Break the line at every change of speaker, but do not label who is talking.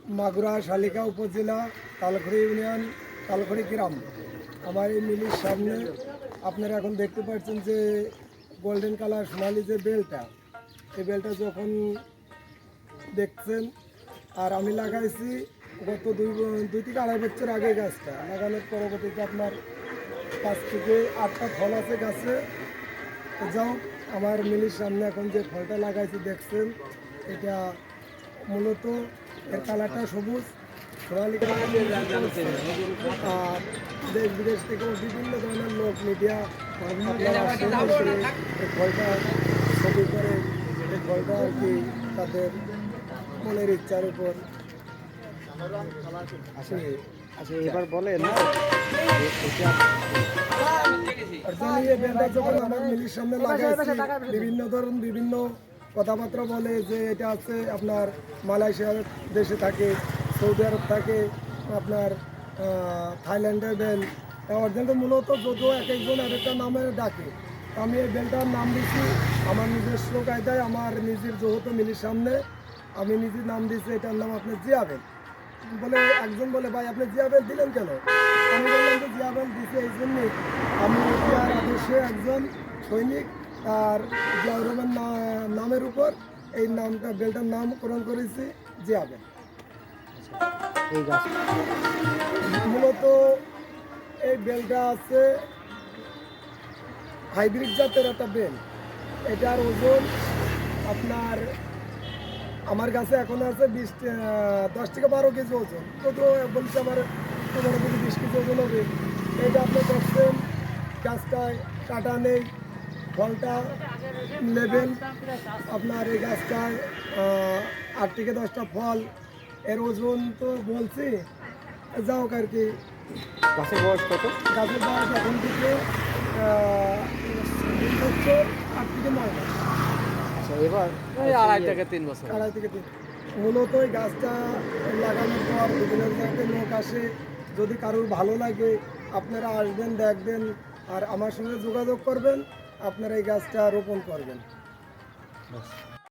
মাগুরা শালিকা উপজেলা তালখড়ি ইউনিয়ন তালখড়ি গ্রাম। আমার এই মিলির সামনে আপনারা এখন দেখতে পাচ্ছেন যে গোল্ডেন কালার সোনালি যে বেলটা, এই বেলটা যখন দেখছেন, আর আমি লাগাইছি গত দুই থেকে আড়াই বছর আগে গাছটা লাগানোর পরবর্তীতে আপনার 5 থেকে 8টা ফল আছে গাছে। যাও আমার মিলির সামনে এখন যে ফলটা লাগাইছি দেখছেন, এটা মূলত এর কালারটা সবুজ সোনালি কালার। আর দেশ বিদেশ থেকেও বিভিন্ন ধরনের লোক মিডিয়া এই ফলটা ছবি করে, এই ফলটা আর কি তাদের মনের ইচ্ছার উপর আসলে।
আচ্ছা, এবার বলেন
যখন আমার মিলির সামনে লাগাইছি, বিভিন্ন ধরুন বিভিন্ন কথাবার্তা বলে যে এটা আছে আপনার মালয়েশিয়ার দেশে থাকে, সৌদি আরব থাকে, আপনার থাইল্যান্ডের বেল। অরিজিনাল মূলত যদিও এক একজন এক একটা নামে ডাকে, আমি এই বেলটার নাম দিচ্ছি আমার নিজস্ব কায়দায়, আমার নিজের যেহেতু মিলির সামনে আমি নিজের নাম দিচ্ছি, এটার নাম আপনার জিয়া বেল। বলে একজন বলে ভাই আপনি জিয়া বেল দিলেন কেন? আমি বললাম যে জিয়া বেল দিচ্ছে এই জন্যে আমি জিয়ার আদর্শে একজন সৈনিক, আর জিয়াউর রহমান নামের উপর এই নামটা বেলটার নামকরণ করেছি জিয়া বেল।
এই গাছ
মূলত এই বেলটা আছে হাইব্রিড জাতের একটা বেল। এটার ওজন আপনার আমার কাছে এখন আছে 10 থেকে 12 কেজি ওজন, তো বলছে আমার 15 থেকে 20 কেজি ওজন হবে। এটা আপনি দেখছেন গাছটায় কাটা নেই, ফলটা লেভেল। আপনার এই গাছটায় 8 থেকে 10টা ফল, এর ওজন তো বলছি যাও আর কি।
গাছের বয়স কত?
গাছের বয়স এখন থেকে 3 বছর 8 থেকে 9 মাস।
আচ্ছা, এবার
2.5 থেকে 3 বছর।
2.5 থেকে 3। মূলত এই গাছটা লাগানোর পর বিভিন্ন জায়গায় লোক আসে, যদি কারোর ভালো লাগে আপনারা আসবেন, দেখবেন, আর আমার সঙ্গে যোগাযোগ করবেন, আপনারা এই গাছটা রোপণ করবেন।